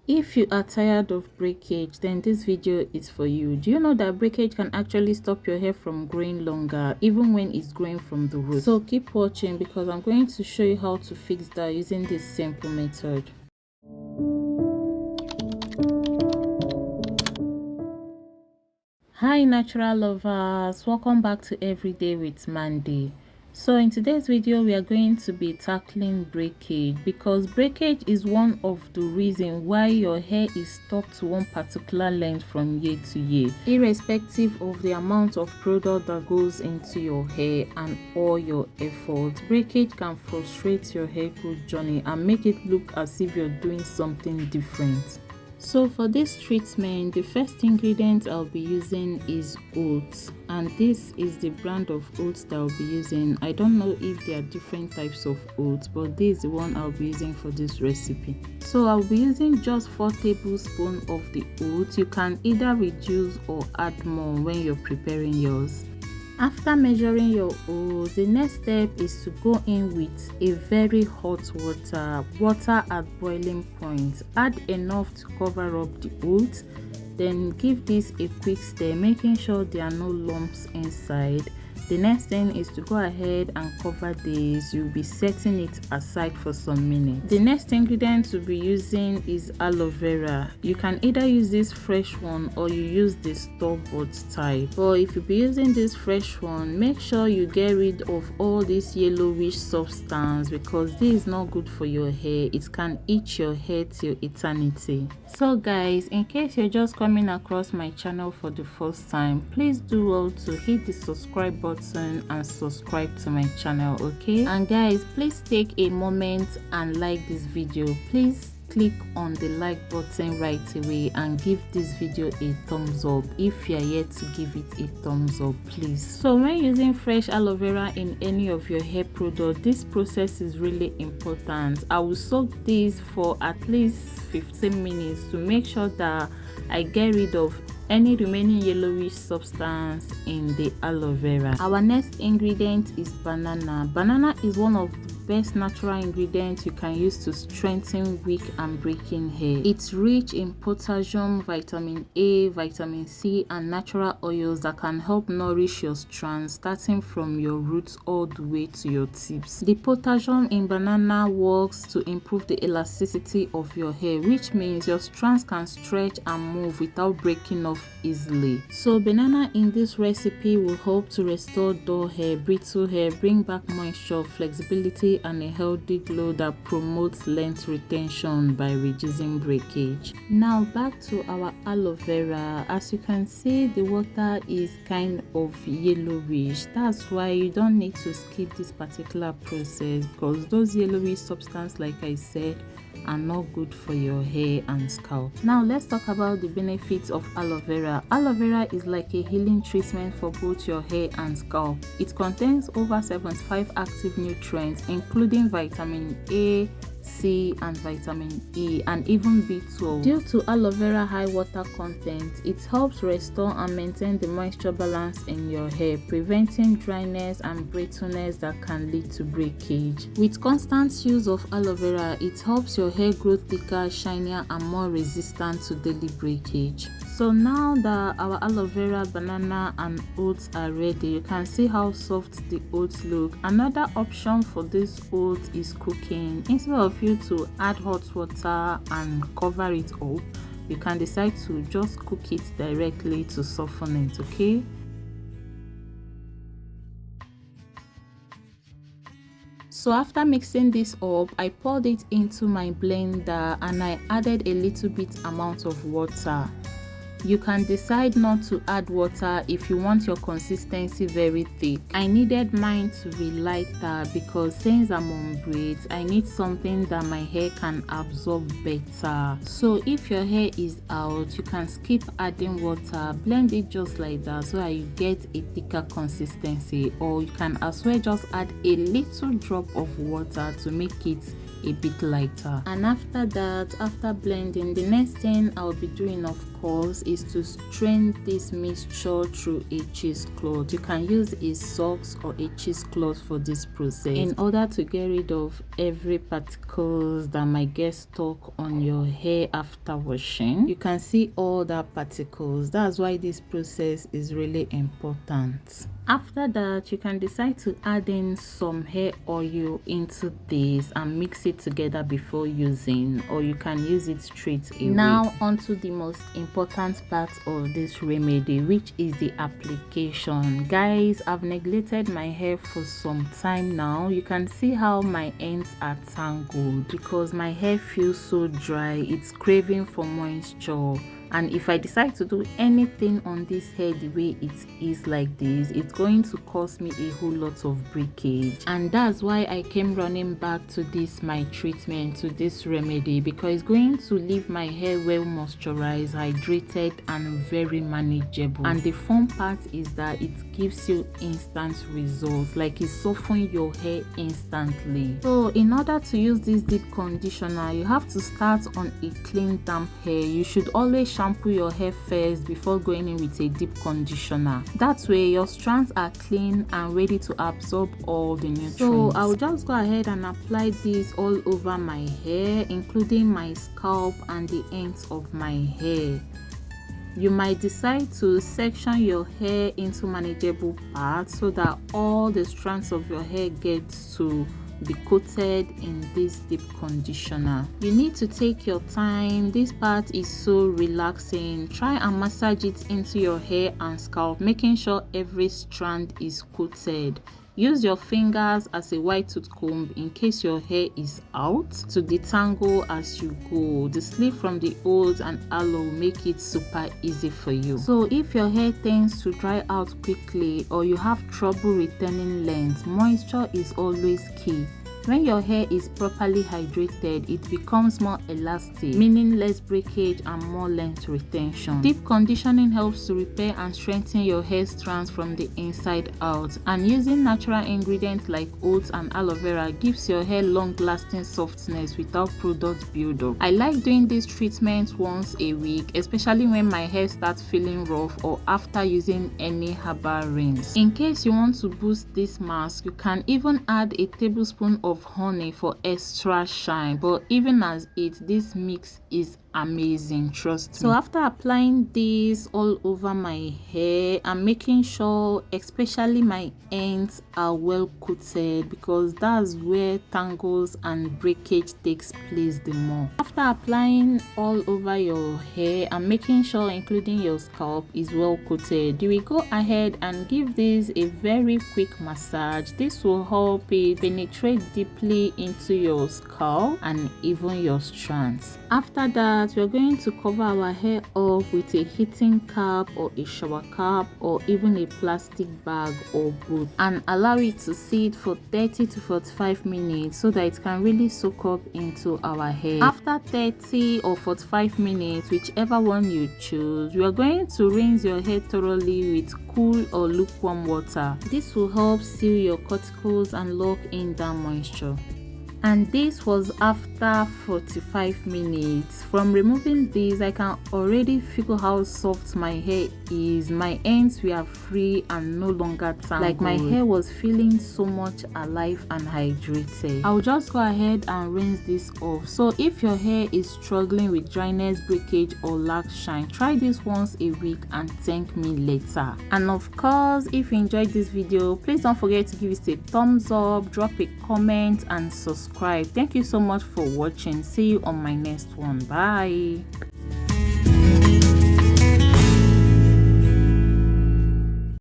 If you are tired of breakage, then this video is for you. Do you know that breakage can actually stop your hair from growing longer even when it's growing from the root? So keep watching because I'm going to show you how to fix that using this simple method. Hi natural lovers, welcome back to Everyday with Mandy. So in today's video we are going to be tackling breakage, because breakage is one of the reasons why your hair is stuck to one particular length from year to year, irrespective of the amount of product that goes into your hair and all your efforts. Breakage can frustrate your hair growth journey and make it look as if you're doing something different. So for this treatment, the first ingredient I'll be using is oats, and this is the brand of oats that I'll be using. I don't know if there are different types of oats, but this is the one I'll be using for this recipe. So I'll be using just 4 tablespoons of the oats. You can either reduce or add more when you're preparing yours. After measuring your oats, the next step is to go in with a very hot water at boiling point. Add enough to cover up the oats, then give this a quick stir, making sure there are no lumps inside. The next thing is to go ahead and cover this. You'll be setting it aside for some minutes. The next ingredient to be using is aloe vera. You can either use this fresh one or you use the store-bought type. But if you be using this fresh one, make sure you get rid of all this yellowish substance, because this is not good for your hair. It can itch your hair till eternity. So guys, in case you're just coming across my channel for the first time, please do well to hit the subscribe button and subscribe to my channel, okay? And guys, please take a moment and like this video. Please click on the like button right away and give this video a thumbs up if you are yet to give it a thumbs up, please. So when using fresh aloe vera in any of your hair product, this process is really important. I will soak this for at least 15 minutes to make sure that I get rid of any remaining yellowish substance in the aloe vera. Our next ingredient is banana. Banana is one of the best natural ingredients you can use to strengthen weak and breaking hair. It's rich in potassium, vitamin A, vitamin C, and natural oils that can help nourish your strands, starting from your roots all the way to your tips. The potassium in banana works to improve the elasticity of your hair, which means your strands can stretch and move without breaking off easily. So banana in this recipe will help to restore dull hair, brittle hair, bring back moisture, flexibility, and a healthy glow that promotes length retention by reducing breakage. Now back to our aloe vera. As you can see, the water is kind of yellowish. That's why you don't need to skip this particular process, because those yellowish substances, like I said, are not good for your hair and scalp. Now let's talk about the benefits of aloe vera. Aloe vera is like a healing treatment for both your hair and scalp. It contains over 75 active nutrients, including vitamin A, C, and vitamin E, and even B12. Due to aloe vera high water content, it helps restore and maintain the moisture balance in your hair, preventing dryness and brittleness that can lead to breakage. With constant use of aloe vera, it helps your hair grow thicker, shinier, and more resistant to daily breakage. So now that our aloe vera, banana, and oats are ready, you can see how soft the oats look. Another option for this oats is cooking. Instead of you to add hot water and cover it up, you can decide to just cook it directly to soften it, okay? So after mixing this up, I poured it into my blender and I added a little bit amount of water. You can decide not to add water if you want your consistency very thick. I needed mine to be lighter because since I'm on braids, I need something that my hair can absorb better. So if your hair is out, you can skip adding water, blend it just like that so that you get a thicker consistency, or you can as well just add a little drop of water to make it a bit lighter. And after that, after blending, the next thing I'll be doing, of course, is to strain this mixture through a cheesecloth. You can use a socks or a cheesecloth for this process in order to get rid of every particles that might get stuck on your hair after washing. You can see all that particles. That's why this process is really important. After that, you can decide to add in some hair oil into this and mix it together before using, or you can use it straight away. Now onto the most important part of this remedy, which is the application. Guys, I've neglected my hair for some time now. You can see how my ends are tangled because my hair feels so dry. It's craving for moisture. And if I decide to do anything on this hair the way it is like this, it's going to cause me a whole lot of breakage. And that's why I came running back to this my treatment, to this remedy, because it's going to leave my hair well moisturized, hydrated, and very manageable. And the fun part is that it gives you instant results, like it softens your hair instantly. So in order to use this deep conditioner, you have to start on a clean damp hair. You should always shampoo your hair first before going in with a deep conditioner. That way your strands are clean and ready to absorb all the nutrients. So I'll just go ahead and apply this all over my hair, including my scalp and the ends of my hair. You might decide to section your hair into manageable parts so that all the strands of your hair gets to be coated in this deep conditioner. You need to take your time. This part is so relaxing. Try and massage it into your hair and scalp, making sure every strand is coated. Use your fingers as a wide tooth comb in case your hair is out to detangle as you go. The sleeve from the Oats and Aloe make it super easy for you. So if your hair tends to dry out quickly or you have trouble retaining length, moisture is always key. When your hair is properly hydrated, it becomes more elastic, meaning less breakage and more length retention. Deep conditioning helps to repair and strengthen your hair strands from the inside out, and using natural ingredients like oats and aloe vera gives your hair long-lasting softness without product buildup. I like doing this treatment once a week, especially when my hair starts feeling rough or after using any herbal rinse. In case you want to boost this mask, you can even add a tablespoon of honey for extra shine, but even as this mix is amazing, trust me. So after applying this all over my hair, I'm making sure especially my ends are well coated because that's where tangles and breakage takes place the more. After applying all over your hair, I'm making sure including your scalp is well coated. You will go ahead and give this a very quick massage. This will help it penetrate deeply into your scalp and even your strands. After that, we're going to cover our hair up with a heating cap or a shower cap or even a plastic bag or both, and allow it to sit for 30 to 45 minutes so that it can really soak up into our hair. After 30 or 45 minutes, whichever one you choose, we are going to rinse your hair thoroughly with cool or lukewarm water. This will help seal your cuticles and lock in that moisture. And this was after 45 minutes. From removing this, I can already feel how soft my hair is. My ends were free and no longer tangled. Like my hair was feeling so much alive and hydrated. I'll just go ahead and rinse this off. So if your hair is struggling with dryness, breakage, or lack shine, try this once a week and thank me later. And of course, if you enjoyed this video, please don't forget to give it a thumbs up, drop a comment, and subscribe. Thank you so much for watching. See you on my next one. Bye.